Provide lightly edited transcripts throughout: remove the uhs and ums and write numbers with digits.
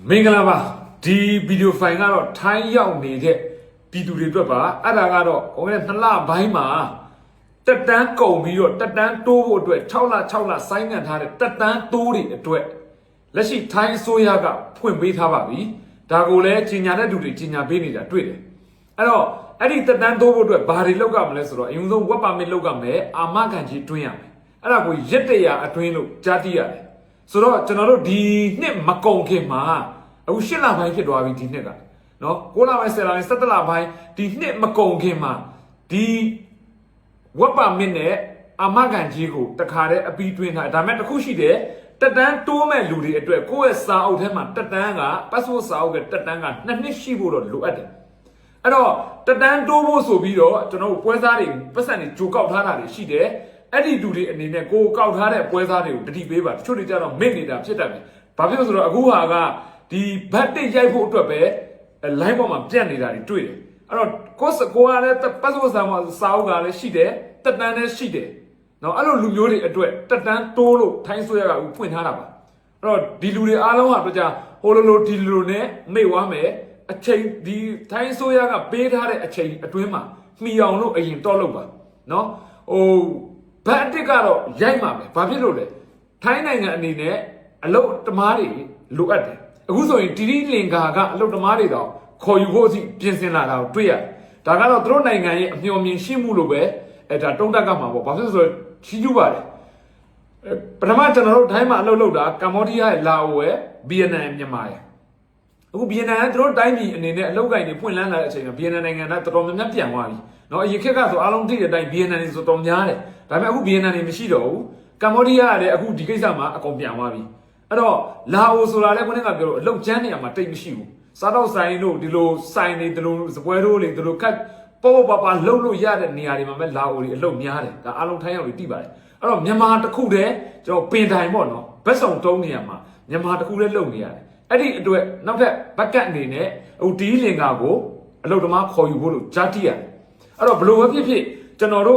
မင်္ဂလာပါဒီဗီဒီယိုဖိုင်ကတော့ထိုင်းရောက်နေတဲ့ပြည်သူတွေအတွက်ပါအဲ့ဒါကတော့ကိုယ်က2လပိုင်းမှာတက်တန်းကုန်ပြီးတော့တက်တန်းတိုးဖို့အတွက်6လဆိုင်းငံ့ထားတဲ့တက်တန်းတိုးတွေအတွက်လက်ရှိထိုင်းအစိုးရကဖွင့်ပေးထားပါပြီဒါကိုလည်းကြီးညာတဲ့သူတွေကြီးညာပေးနေတာတွေ့တယ်အဲ့တော့အဲ့ဒီတက်တန်းတိုးဖို့အတွက်ဘာတွေလုပ်ရမလဲဆိုတော့အရင်ဆုံး web permit လုပ်ရမယ်အာမခံကြီးတွင်းရမယ်အဲ့ဒါကိုရက်တရာအတွင်းလို့ကြားသိရတယ်ဆိုတော့ကျွန်တော်တို့ဒီနှစ်မကုန်ခင်မှာအခု8လပိုင်းဖြစ်သွားပြီဒီနှစ်ကနော်9လပိုင်း10လပိုင်း17လပိုင်းဒီနှစ်မကုန်ခင်မှာဒီဝက်ပါမစ်နဲ့အာမခံကြီးကိုတခါတည်းအပီးတွင်းထားဒါမဲ့တစ်ခုရှိတယ်တက်တန်းတိုးမဲ့လူတွေအတွက်ကိုယ့်ရဲ့စာအုပ်ထဲမှာတက်တန်းက passport စာအုပ်ကတက်တန်းက2နှစ်ရှိဖို့တော့လိုအပ်တယ်အဲ့တော့တက်တန်းတိုးဖို့ဆိုပြီးတော့ကျွန်တော်တို့ပွဲစားတွေပတ်စံတွေကြိုကောက်ထားတာတွေရှိတယ်အဲ့ဒီလူတွေအနေနဲ့ကိုကောက်ထားတဲ့ပွဲစားတွေကိုတတိပေးပါတချို့တွေကြတော့မင့်နေတာဖြစ်တတ်တယ်ဘာဖြစ်လို့ဆိုတော့အခုဟာကဒီဘတ်တစ်ရိုက်ဖို့အတွက်ပဲ line ပေါ်မှာပြတ်နေတာတွေတွေ့တယ်အဲ့တော့ကိုကလည်း passport စာအုပ်ကလည်းရှိတယ်တက်တန်းလည်းရှိတယ်နော်အဲ့လိုလူမျိုးတွေအတွက်တက်တန်းတိုးလို့ထိုင်းဆိုရကဖွင့်ထားတာပါအဲ့တော့ဒီလူတွေအားလုံးဟာတော့ကြာဟိုလိုဒီလိုနဲ့မိတ်ဝမ်းမယ်အချိန်ဒီထိုင်းဆိုရကပေးထားတဲ့အချိန်အတွင်းမှာမှီအောင်လို့အရင်တော့လုပ်ပါနော်ဟိုဘတ်တစ်ကတော့ရိုက်မှာပဲဘာဖြစ်လို့လဲထိုင်းနိုင်ငံအနေနဲ့အလုပ်တမားတွေလိုအပ်တယ်အခုဆိုရင်တီရီလင်္ကာကအလုပ်တမားတွေတော့ခေါ်ယူဖို့အထိပြင်ဆင်လာတာကိုတွေ့ရတယ်ဒါကတော့သူတို့နိုင်ငံရဲ့အမျှော်မြင်ရှိမှုလို့ပဲဒါတုံးတက်ကမှာပေါ့ဘာဖြစ်လို့ဆိုတော့ချီးကျူးပါတယ်ပထမကျွန်တော်တို့ထိုင်းမှာအလုပ်လုပ်တာကမ္ဘောဒီးယားရဲ့လာအိုရဲ့ဗီယက်နမ်ရဲ့မြန်မာရဲ့အခုဗီယက်နမ်ကသူတို့တိုင်းပြည်အနေနဲ့အလုပ်ကိုင်တွေဖွင့်လန်းလာတဲ့အချိန်မှာဗီယက်နမ်နိုင်ငံကတော်တော်များများပြန်သွားပြီเนาะအရင်ခေတ်ကဆိုအားလုံးသိတဲ့အတိုင်းဗီယက်နမ်တွေဆိုတော်များတယ်ဒါပေမဲ့အခုဗီယက်နမ်တွေမရှိတော့ဘူးကမ္ဘောဒီးယားကလည်းအခုဒီကိစ္စမှာအကုန်ပြန်သွားပြီအဲ့တော့လာအိုဆိုတာလည်းခုနကပြောလို့အလုပ်ကျန်းနေရမှာတိတ်မရှိဘူးစားတော့ဆိုင်တို့ဒီလိုဆိုင်တွေဒီလိုစပွဲတို့တွေဒီလိုခက်ပေါ်ပလှုပ်လို့ရတဲ့နေရာတွေမှာပဲလာအိုတွေအလုပ်များတယ်ဒါအားလုံးထိုင်းရောက်တွေသိပါတယ်အဲ့တော့မြန်မာတစ်ခုတည်းကျွန်တော်ပင်တိုင်ပေါ့နော်ဘက်ဆောင်တုံးနေရမှာမြန်မာတစ်ခုတည်းလုပ်နေရတယ်အဲ့ဒီအတွက်နောက်ထပ်ဘက်ကတ်အနေနဲ့ဟိုဒီလင်္ကာကိုအလုပ်သမားခေါ်ယူဖို့လို့ကြားသိရတယ်အဲ့တော့ဘလို့ပဲဖြစ်ဖြစ်ကျွန်တော်တို့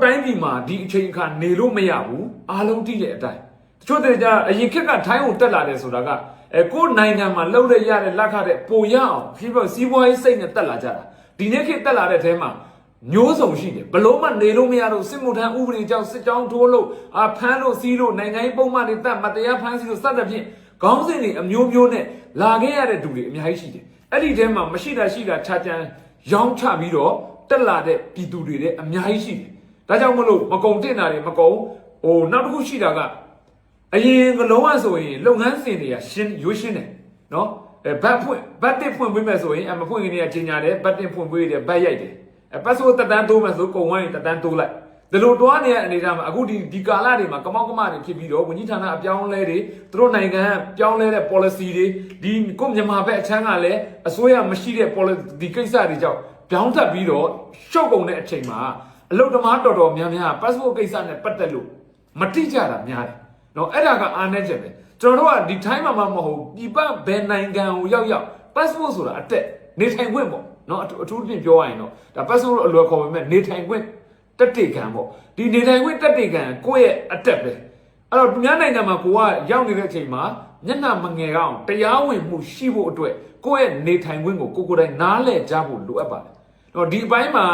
တိုင်းပြည်မှာဒီအချိန်အခါနေလို့မရဘူးအားလုံးသိတဲ့အတိုင်းတချို့တွေကအရင်ခေတ်ကထိုင်းကိုတက်လာတယ်ဆိုတာကကိုယ်နိုင်ငံမှာလှုပ်ရရတဲ့လက်ခတဲ့ပိုရအောင်ဖြစ်ပြီးစီးပွားရေးစိတ်နဲ့တက်လာကြတာဒီနေ့ခေတ်တက်လာတဲ့အထဲမှာမျိုးစုံရှိတယ်ဘလို့မှနေလို့မရတော့စစ်မှုထမ်းဥပဒေကြောင့်စစ်ကြောင်းထိုးလို့ဖမ်းလို့စီးလို့နိုင်ငံရေးပုံမှန်တွေတက်မတရားဖမ်းဆီးလို့စသဖြင့်ခေါင်းစဉ်တွေအမျိုးမျိုးနဲ့လာခဲ့ရတဲ့သူတွေအများကြီးရှိတယ်အဲ့ဒီထဲမှာမရှိတာခြားချမ်းရောင်းချပြီးတော့တက်လာတဲ့ပြည်သူတွေလည်းအများကြီးရှိတယ်ဒါကြောင့်မလို့မကုံတင်တာတွေမကုံဟိုနောက်တစ်ခုရှိတာကအရင်ကလုံးဝဆိုရင်လုပ်ငန်းစဉ်တွေကရိုးရှင်းတယ်နော်ဘတ်တစ်ဖွင့်ပေးမယ်ဆိုရင်မဖွင့်ခင်ကကြီးညာတယ်ဘတ်တစ်ဖွင့်ပေးတယ်ဘတ်ရိုက်တယ်ပတ်စိုးတက်တန်းတိုးမယ်ဆိုကုန်ဝိုင်းတက်တန်းတိုးလိုက်ဒီလိုတွားနေတဲ့အနေအထားမှာအခုဒီကာလတွေမှာကမောက်ကမတွေဖြစ်ပြီးတော့ဝန်ကြီးဌာနအပြောင်းလဲတွေသူတို့နိုင်ငံပြောင်းလဲတဲ့ policy တွေဒီကိုမြန်မာဘက်အချမ်းကလည်းအစိုးရမရှိတဲ့ policy ဒီကိစ္စတွေကြောင့်ပြောင်းထပ်ပြီးတော့ရှုပ်ကုန်တဲ့အချိန်မှာအလုပ်သမားတော်တော်များများ passport ကိစ္စနဲ့ပတ်သက်လို့မတိကျတာများတယ်နော်အဲ့ဒါကအားနည်းချက်ပဲကျွန်တော်တို့ကဒီထိုင်းမှာမဟုတ်ပြည်ပဘယ်နိုင်ငံကိုရောက် passport ဆိုတာအတက်နေထိုင်ခွင့်ပေါ့နော်အထူးသဖြင့်ပြောရရင်တော့ဒါ passport အလွယ်ခေါ်ပေမဲ့နေထိုင်ခွင့်တက်တေခံပေါ့ဒီနေထိုင်ခွင့်တက်တေခံကိုယ့်ရဲ့အတက်ပဲအဲ့တော့သူများနိုင်ငံမှာကိုကရောက်နေတဲ့အချိန်မှာမျက်နှာမငယ်အောင်တရားဝင်မှုရှိဖို့အတွက်ကိုယ့်ရဲ့နေထိုင်ခွင့်ကိုကိုယ်တိုင်နားလည်ကြဖို့လိုအပ်ပါတယ်တော့ဒီအပိုင်းမှာ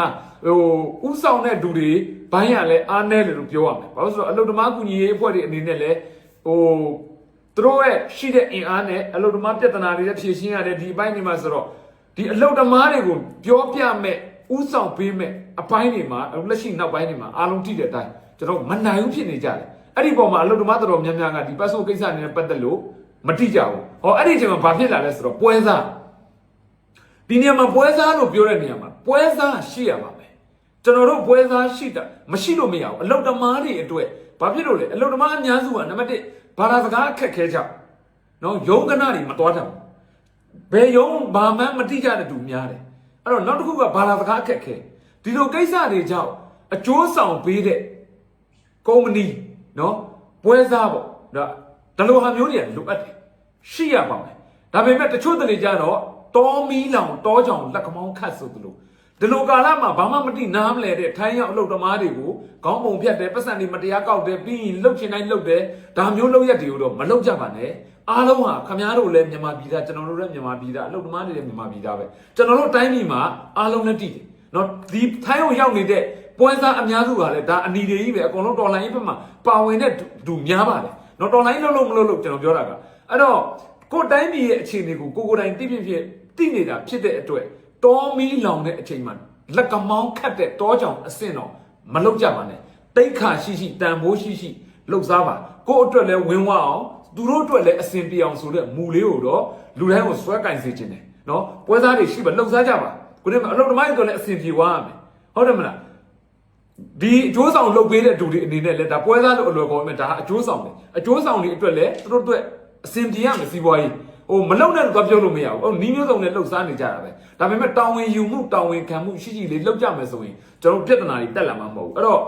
ဥဆောင်တဲ့သူတွေဘိုင်းရလဲအားနည်းတယ်လို့ပြောရမယ်ဘာလို့ဆိုတော့အလုပ်သမားကူညီရေးအဖွဲ့တွေအနေနဲ့လဲသူတို့ရဲ့ရှိတဲ့အင်အားနဲ့အလုပ်သမားပြဿနာတွေဖြေရှင်းရတယ်ဒီအပိုင်းတွေမှာဆိုတော့ဒီအလုပ်သမားတွေကိုပြောပြမဲ့ဥဆောင်ပေးမဲ့အပိုင်းတွေမှာလက်ရှိနောက်ပိုင်းတွေမှာအားလုံးထိတဲ့အတိုင်းကျွန်တော်မနိုင်ဘူးဖြစ်နေကြတယ်အဲ့ဒီပုံမှာအလုပ်သမားတော်များများကဒီပတ်စုံကိစ္စတွေနဲ့ပတ်သက်လို့မတိကြဘူးဟောအဲ့ဒီအချိန်မှာဘာဖြစ်လာလဲဆိုတော့ပွဲစားဒီနေရာမှာပွဲစားလို့ပြောတဲ့နေရာမှာပွဲစားရှိရပါမယ်ကျွန်တော်တို့ပွဲစားရှိတာမရှိလို့မရဘူးအလုပ်သမားတွေအတွက်ဘာဖြစ်လို့လဲအလုပ်သမားအများစုကနံပါတ်1ဘာသာစကားအခက်ခဲကြောင့်နော်ယုံကနာတွေမတော်တတ်ဘူးဘယ်ယုံဘာမှမတိကြတဲ့သူများတယ်အဲ့တော့နောက်တစ်ခုကဘာသာစကားအခက်ခဲဒီလိုကိစ္စတွေကြောင့်အကျိုးဆောင်ပေးတဲ့ကုမ္ပဏီနော်ပွဲစားပေါ့ဒါလိုဟာမျိုးတွေကလိုအပ်တယ်ရှိရပါမယ်ဒါပေမဲ့တချို့တွေကြတော့တောမီးလောင်တောကြောင်လက်ကမောင်းခတ်ဆိုသလိုဒီလိုကာလမှာဘာမှမတိနားမလဲတဲ့ထိုင်းရောက်အလုပ်သမားတွေကိုခေါင်းပုံဖြတ်တယ်ပတ်စံတွေမတရားကောက်တယ်ပြီးရင်လှုပ်ချင်တိုင်းလှုပ်တယ်ဒါမျိုးလုပ်ရက်တွေကိုတော့မလုပ်ကြပါနဲ့ အားလုံးဟာခမားတို့လည်းမြန်မာပြည်သားကျွန်တော်တို့လည်းမြန်မာပြည်သားအလုပ်သမားတွေလည်းမြန်မာပြည်သားပဲကျွန်တော်တို့တိုင်းပြည်မှာအားလုံးလည်းတည်တယ်နော်ဒီထိုင်းကိုရောက်နေတဲ့ပွဲစားအများစုကလည်းဒါအနီတွေကြီးပဲအကုန်လုံးတော်လိုင်းဘက်မှာပါဝင်တဲ့သူများပါတယ်နော်တော်လိုင်းလုံးမလို့ကျွန်တော်ပြောတာကအဲ့တော့ကိုတိုင်းပြည်ရဲ့အခြေအနေကိုကိုတိုင်သိဖြစ်သိနေတာဖြစ်တဲ့အတွက်တောမီးလောင်တဲ့အချိန်မှာလက်ကမောင်းခတ်တဲ့တောကြောင်အဆင့်တော့မလုပ်ကြပါနဲ့တိတ်ခါရှိတန်ဖိုးရှိလှုပ်စားပါကိုအတွက်လည်းဝင်းဝအောင်သူတို့အတွက်လည်းအဆင်ပြေအောင်ဆိုတဲ့မူလေးကိုတော့လူတိုင်းကိုစွဲကင်စေခြင်းတယ်နော်ပွဲစားတွေရှိပါလှုပ်စားကြပါကိုနေ့အလုပ်သမားတွေလည်းအဆင်ပြေသွားရမယ်ဟုတ်တယ်မလားဒီအကျိုးဆောင်လုပ်ပေးတဲ့သူတွေအနေနဲ့လည်းဒါပွဲစားလို့အလွယ်ကောင်းမယ်ဒါအကျိုးဆောင်တယ်အကျိုးဆောင်တွေအတွက်လည်းသူတို့အတွက်အဆင်ပြေရမယ်စီးပွားရေးမလုံနဲ့တော့ပြောလို့မရဘူးနီးမျိုးစုံနဲ့လှုပ်ရှားနေကြတာပဲဒါပေမဲ့တောင်းဝင်ယူမှုတောင်းဝင်ခံမှုရှိလေးလှုပ်ကြမယ်ဆိုရင်ကျွန်တော်ပြဿနာတွေတက်လာမှာမဟုတ်ဘူးအဲ့တော့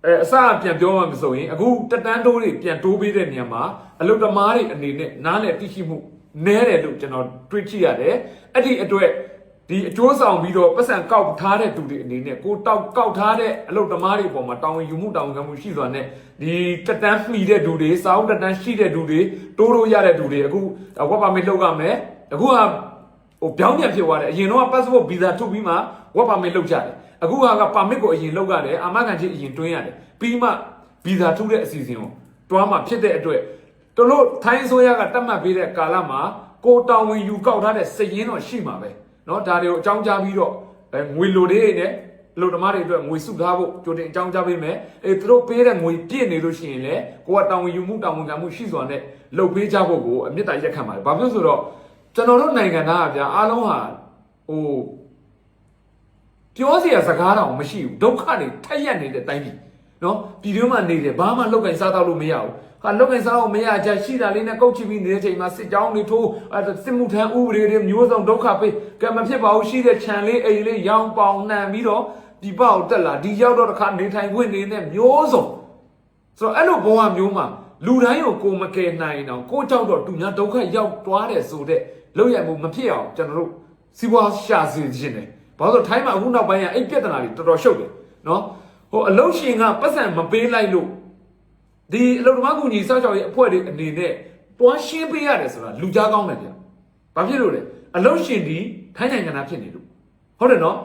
အစပြန်ပြောမှမဆိုရင်အခုတက်တန်းတိုးတွေပြန်တိုးပေးတဲ့နေရာမှာအလုပ်သမားတွေအနေနဲ့နားလည်သိရှိမှုနည်းတယ်လို့ကျွန်တော်တွေးကြည့်ရတယ်အဲ့ဒီအတွက်ဒီအကျိုးဆောင်ပြီးတော့ပတ်စံကောက်ထားတဲ့သူတွေအနေနဲ့ကိုကောက်ထားတဲ့အလုပ်သမားတွေပေါ်မှာတောင်းဝင်ယူမှုတောင်းဝင်ခံမှုရှိစွာနဲ့ဒီတက်တန်းမှီတဲ့သူတွေစာအုပ်တက်တန်းရှိတဲ့သူတွေတိုးရတဲ့သူတွေအခုဝက်ပါမစ်လုပ်ရမယ်အခုကပြောင်းပြန်ဖြစ်သွားတယ်အရင်တော့ passport visa ထုတ်ပြီးမှဝက်ပါမစ်လုပ်ကြတယ်အခုကပါမစ်ကိုအရင်လုပ်ရတယ်အာမခံချက်အရင်တွင်းရတယ်ပြီးမှ visa ထုတ်တဲ့အစီအစဉ်ကိုတွားမှဖြစ်တဲ့အတွက်တို့ထိုင်းဆိုရကတတ်မှတ်ပေးတဲ့ကာလမှာကိုတောင်းဝင်ယူကောက်ထားတဲ့စည်ရင်းတော့ရှိမှာပဲเนาะဒါတွေကိုအကြောင်းကြားပြီးတော့ငွေလိုတွေနဲ့လူသမားတွေအတွက်ငွေစုထားဖို့ကြိုတင်အကြောင်းကြားပေးမယ်သူတို့ပေးတဲ့ငွေပြည့်နေလို့ရှိရင်လည်းကိုကတောင်းဝင်ယူမှုတောင်းဝင်ခံမှုရှိစွာနဲ့လုပ်ပေးကြဖို့ကိုအမြင့်တာရက်ခံပါတယ်ဘာဖြစ်လို့ဆိုတော့ကျွန်တော်တို့နိုင်ငံသားကဗျာအားလုံးဟာပြောစရာစကားတော့မရှိဘူးဒုက္ခတွေထက်ရက်နေတဲ့တိုင်းပြည်เนาะပြည်တွင်းမှာနေတယ်ဘာမှလောက်ကင်စားတော့လို့မရဘူးလောက်ကင်စားအောင်မရကြရှိတာလေးနဲ့ကုတ်ချပြီးနေတဲ့ချိန်မှာစစ်ကြောင်းတွေထိုးစစ်မှုထမ်းဥပဒေတွေမျိုးစုံဒုက္ခပေးကံမဖြစ်ပါဘူးရှိတဲ့ခြံလေးအိမ်လေးရောင်းပေါင်နှံပြီးတော့ဒီပေါက်တက်လာဒီရောက်တော့တခါနေထိုင်ခွင့်နေနဲ့မျိုးစုံဆိုတော့အဲ့လိုဘဝမျိုးမှာလူတိုင်းကိုမကယ်နိုင်တော့ကိုကြောက်တော့သူများဒုက္ခရောက်သွားတယ်ဆိုတဲ့လောက်ရမှုမဖြစ်အောင်ကျွန်တော်တို့စီးပွားရှာစေခြင်းတယ်ဘာလို့ထိုင်းမှာအခုနောက်ပိုင်းကအဲ့ပြဿနာတွေတော်တော်ရှုပ်တယ်နော်အလုံးရှင်ကပတ်စံမပေးလိုက်လို့ဒီအလုပ်သမားကူညီစောင့်ရှောက်ရေးအဖွဲ့တွေအနေနဲ့တွားရှင်းပေးရတယ်ဆိုတာလူကြားကောင်းတယ်ဗျ။ဘာဖြစ်လို့လဲအလုပ်ရှင်ဒီထိုင်းနိုင်ငံသားဖြစ်နေလို့ဟုတ်တယ်နော်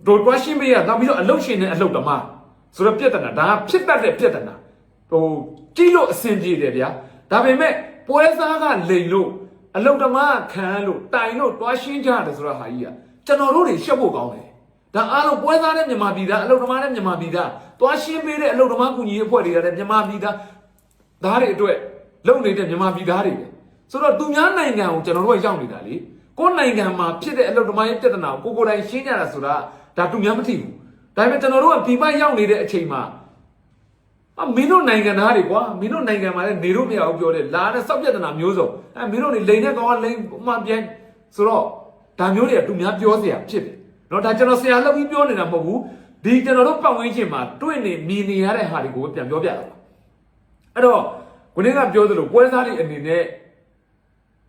တို့တွားရှင်းပေးရနောက်ပြီးတော့အလုပ်ရှင်နဲ့အလုပ်သမားဆိုတော့ပြဿနာဒါဖြစ်တတ်တဲ့ပြဿနာကြည့်လို့အဆင်ပြေတယ်ဗျာဒါပေမဲ့ပွဲစားကလိန်လို့အလုပ်သမားခံလို့တိုင်လို့တွားရှင်းကြတယ်ဆိုတာဟာကြီးကကျွန်တော်တို့တွေရှက်ဖို့ကောင်းတယ်ဒါအားလုံးပွဲစားတဲ့မြန်မာပြည်သားအလုပ်သမားတဲ့မြန်မာပြည်သားတွားရှင်းပေးတဲ့အလုပ်သမားကူညီရေးအဖွဲ့တွေကလည်းမြန်မာပြည်သားသားတွေအတွက်လုပ်နေတဲ့မြန်မာပြည်သားတွေပဲဆိုတော့သူများနိုင်ငံကိုကျွန်တော်တို့ကရောက်နေတာလေကိုယ်နိုင်ငံမှာဖြစ်တဲ့အလုပ်သမားရေးပြဿနာကိုကိုယ်တိုင်ရှင်းကြတာဆိုတာဒါသူများမသိဘူးဒါပေမဲ့ကျွန်တော်တို့ကပြည်ပရောက်နေတဲ့အချိန်မှာမင်းတို့နိုင်ငံသားတွေကွာမင်းတို့နိုင်ငံမှာလည်းနေလို့မရဘူးပြောတယ်လာတဲ့စောက်ပြဿနာမျိုးစုံမင်းတို့နေလိန်တဲ့ကောင်ကလိန်မှပြန်ဆိုတော့ဒါမျိုးတွေကသူများပြောเสียဖြစ်တယ်နော်ဒါကျွန်တော်ဆရာလောက်ပြီးပြောနေတာမဟုတ်ဘူးဒီကျွန်တော်တို့ပတ်ဝန်းကျင်မှာတွေ့နေမြင်နေရတဲ့ဟာတွေကိုပြန်ပြောပြတာပါအဲ့တော့ခုနကပြောသလိုပွဲစားတွေအနေနဲ့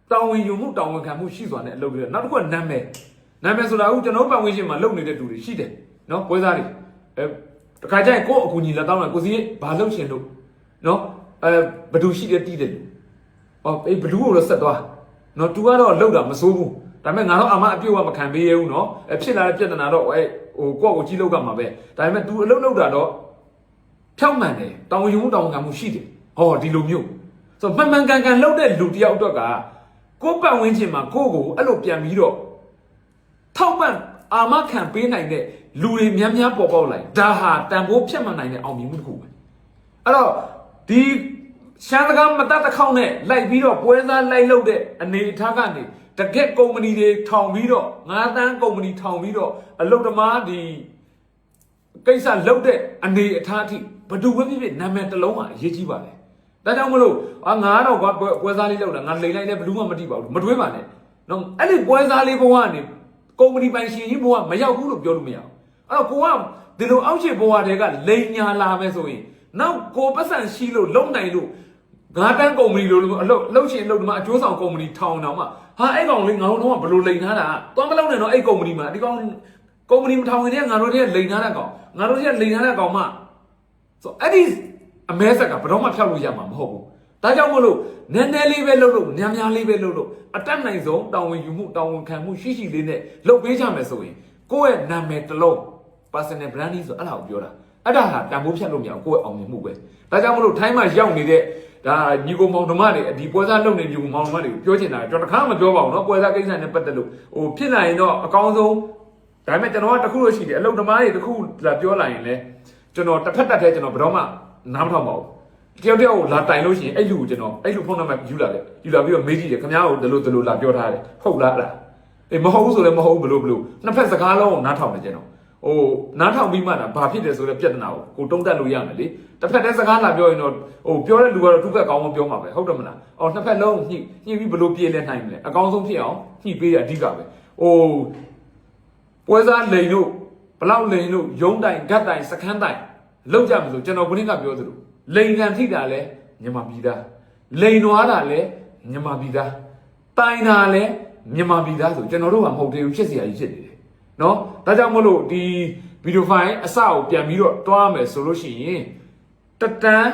တောင်းဝင်ယူမှုတောင်းဝင်ခံမှုရှိစွာနဲ့အလုပ်တွေနောက်တစ်ခုကနာမည်ဆိုတာအခုကျွန်တော်ပတ်ဝန်းကျင်မှာလုပ်နေတဲ့သူတွေရှိတယ်နော်ပွဲစားတွေတခါကျရင်ကိုယ့်အကူညီလက်တောင်းလိုက်ကိုစီဘာလုပ်ရှင်လို့နော်ဘသူရှိတယ်တီးတယ်ဘလူးကိုတော့ဆက်သွားနော်သူကတော့လောက်တာမစိုးဘူးဒါပေမဲ့ငါတော့အမအပြုတ်ကမခံပေးရဘူးနော်ဖြစ်လာတဲ့ပြဿနာတော့ကိုယ့်ကိုကြီးလောက်ကမှာပဲဒါပေမဲ့ तू အလုပ်လုပ်တာတော့ဖြောက်မှန်တယ်တောင်းယူမှုတောင်းခံမှုရှိတယ်ဒီလိုမျိုးဆိုတော့မှန်ကန်လုပ်တဲ့လူတယောက်အတွက်ကကိုယ့်ပတ်ဝန်းကျင်မှာကိုအဲ့လိုပြန်ပြီးတော့ထောက်ပံ့အာမခံပေးနိုင်တဲ့လူတွေများပေါ်ပေါက်လိုက်ဒါဟာတန်ဖိုးဖြတ်မှန်နိုင်တဲ့အောင်မြင်မှုတစ်ခုပဲအဲ့တော့ဒီရှမ်းစကားမတတ်တစ်ခေါက်နဲ့လိုက်ပြီးတော့ပွဲစားလိုက်လုပ်တဲ့အနေအထားကနေတကက်ကုမ္ပဏီတွေထောင်ပြီးတော့9 သန်းကုမ္ပဏီထောင်ပြီးတော့အလုပ်သမားဒီကိစ္စလုပ်တဲ့အနေအထားအထိဘယ်သူပဲဖြစ်နာမည်တစ်လုံးမှာအရေးကြီးပါလေဒါကြောင့်မလို့ငါတော့ပွဲစားလေးလုပ်တာငါလိန်လိုက်တယ်ဘယ်သူမှမသိပါဘူးမတွေးပါနဲ့နော်အဲ့ဒီပွဲစားလေးဘဝကနေကုမ္ပဏီပိုင်ရှင်ကြီးဘဝမရောက်ဘူးလို့ပြောလို့မရဘူးအဲ့တော့ကိုကဒီလိုအောက်ခြေဘဝတွေကလိန်ညာလာမယ်ဆိုရင်နောက်ကိုပတ်စံရှိလို့လုံနိုင်လို့9 တန်းကုမ္ပဏီလို့အလုပ်ရှင်အလုပ်သမားအကျိုးဆောင်ကုမ္ပဏီထောင်တော့မှအဲ့ကောင်လေးငါတို့တော့ဘယ်လိုလိန်ထားတာသွားမလုပ်နဲ့တော့အဲ့ကုမ္ပဏီမှာဒီကောင်ကုမ္ပဏီမထောင်ဝင်တဲ့ငါတို့တွေကလိန်ထားတဲ့ကောင်ငါတို့တွေကလိန်ထားတဲ့ကောင်မှဆိုအဲ့ဒီအမဲဆက်ကဘယ်တော့မှဖျောက်လို့ရမှာမဟုတ်ဘူး ဒါကြောင့်မလို့နည်းနည်းလေးပဲလှုပ်လို့များများလေးပဲလှုပ်လို့အတက်နိုင်ဆုံးတာဝန်ယူမှုတာဝန်ခံမှုရှိရှိလေးနဲ့လှုပ်ပေးကြမယ်ဆိုရင်ကိုယ့်ရဲ့နာမည်တစ်လုံး personal branding ဆိုအဲ့ဒါကိုပြောတာအဲ့ဒါဟာတန်ဖိုးဖြတ်လို့မရအောင်ကိုယ့်ရဲ့အောင်မြင်မှုပဲဒါကြောင့်မလို့ထိုင်းမှာရောက်နေတဲ့ဒါညီကိုမောင်နှမတွေဒီပွဲစားလုပ်နေညီကိုမောင်နှမတွေကိုပြောချင်တာကျွန်တော်တစ်ခါမှမပြောပါဘူးเนาะပွဲစားကိစ္စနဲ့ပတ်သက်လို့ဟိုဖြစ်လာရင်တော့အကောင်းဆုံးဒါပေမဲ့ကျွန်တော်ကတခုလို့ရှိတယ်အလုပ်သမားတွေတခုလာပြောလာရင်လဲကျွန်တော်တစ်ဖက်တက်တဲ့ကျွန်တော်ဘယ်တော့မှနားမထောင်ပါဘူးတယောက်တယောက်ကိုလာတိုင်လို့ရှိရင်အဲ့လူကိုကျွန်တော်အဲ့လူဖုန်းနံပါတ်ယူလာတယ်ယူလာပြီးတော့မေးကြည့်တယ်ခင်ဗျားကိုဒီလိုလာပြောထားတယ်ဟုတ်လားအဲ့ဒါအေးမဟုတ်ဘူးဆိုလည်းမဟုတ်ဘူးဘလို့နှစ်ဖက်စကားလုံးကိုနားထောင်တယ်ကျွန်တော်ဟိုနားထောင်ပြီးမှဘာဖြစ်တယ်ဆိုတဲ့ပြဿနာကိုတုံးတက်လို့ရမယ်လေတစ်ဖက်တည်းစကားလာပြောရင်တော့ဟိုပြောတဲ့လူကတော့သူ့ဘက်ကောင်းအောင်ပြောမှာပဲဟုတ်တယ်မလားအော်နှစ်ဖက်လုံးညှိပြီးဘလို့ပြေးလဲနိုင်မလဲအကောင်းဆုံးဖြစ်အောင်ညှိပေးရအဓိကပဲဟိုပွဲစားလိန်တို့ဘလောက်လိန်တို့ရုံးတိုင်ဂတ်တိုင်စခန်းတိုင်လောက်ကြမှာဆိုကျွန်တော်ခုနကပြောသလိုလိန်ခံထိတာလဲမြန်မာပြည်သားလိန်နွားတာလဲမြန်မာပြည်သားတိုင်တာလဲမြန်မာပြည်သားဆိုကျွန်တော်တို့ကမဟုတ်သေးဘူးဖြစ်เสียကြီးဖြစ်နေတယ်နော်ဒါကြောင့်မလို့ဒီဗီဒီယိုဖိုင်အစကိုပြန်ပြီးတော့တွားမယ်ဆိုလို့ရှိရင်တတန်း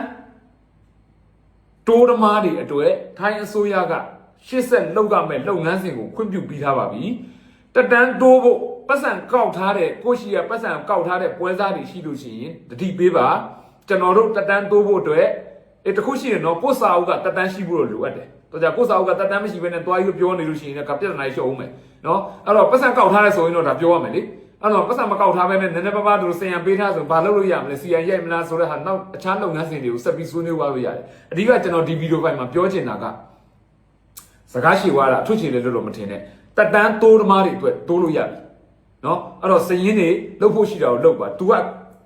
တိုးဓမားတွေအတွက်ထိုင်းအစိုးရကရှစ်ဆက်လောက်ကမဲ့လုပ်ငန်းစဉ်ကိုခွင့်ပြုပေးထားပါပြီတတန်းတိုးဖို့ပတ်စံကောက်ထားတဲ့ကိုရှိရပတ်စံကောက်ထားတဲ့ပွဲစားတွေရှိလို့ရှိရင်တတိပေးပါကျွန်တော်တို့တတန်းတိုးဖို့အတွက်တခုရှိရင်တော့ကိုစာအုပ်ကတတန်းရှိဖို့လိုအပ်တယ်တော့ကြကိုစာအုပ်ကတတန်းမရှိဘဲနဲ့တွားပြီးပြောနေလို့ရှိရင်ကပြဿနာရှုံအောင်မယ်နော်အဲ့တော့ပတ်စံကောက်ထားတဲ့ဆိုရင်တော့ဒါပြောရမယ်လေအဲ့တော့ပတ်စံမကောက်ထားဘဲနဲ့နည်းနည်းပါးပါးတို့စင်ရံပေးထားဆိုဘာလုပ်လို့ရမလဲစီရန်ရိုက်မလားဆိုတဲ့ဟာနောက်အခြားလုပ်ငန်းစဉ်တွေကိုဆက်ပြီးဆွေးနွေးသွားလို့ရတယ်အဓိကကျွန်တော်ဒီဗီဒီယိုဖိုင်မှာပြောချင်တာကစကားရှိသွားတာအထွတ်ချေလေလို့မထင်နဲ့တက်တန်းတိုးဓမားတွေအတွက်တိုးလို့ရပြီနော်အဲ့တော့စည်ရင်းတွေလှုပ်ဖို့ရှိတာကိုလှုပ်ပါ तू က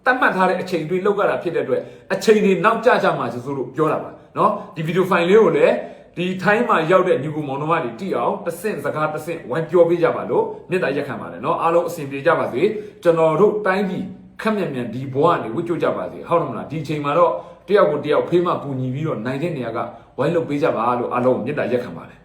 တတ်မှတ်ထားတဲ့အချိန်တွေလှုပ်ကြတာဖြစ်တဲ့အတွက်အချိန်တွေနောက်ကျကြမှာဆိုလို့ပြောတာပါနော်ဒီဗီဒီယိုဖိုင်လေးကိုလည်းဒီထိုင်းမှာရောက်တဲ့ညီကိုမောင်နှမတွေတိအောင်တဆင့်စကားတဆင့်ဝိုင်းပြောပေးကြပါလို့မေတ္တာရက်ခံပါတယ်နော်အားလုံးအဆင်ပြေကြပါစေကျွန်တော်တို့တိုင်းပြည်ခက်မြန်ဒီဘဝကနေဝှကြကြပါစေဟုတ်တယ်မလားဒီအချိန်မှာတော့တယောက်ကိုတယောက်ဖေးမှပူညီပြီးတော့နိုင်တဲ့နေရာကဝိုင်းလုပ်ပေးကြပါလို့အားလုံးမေတ္တာရက်ခံပါတယ်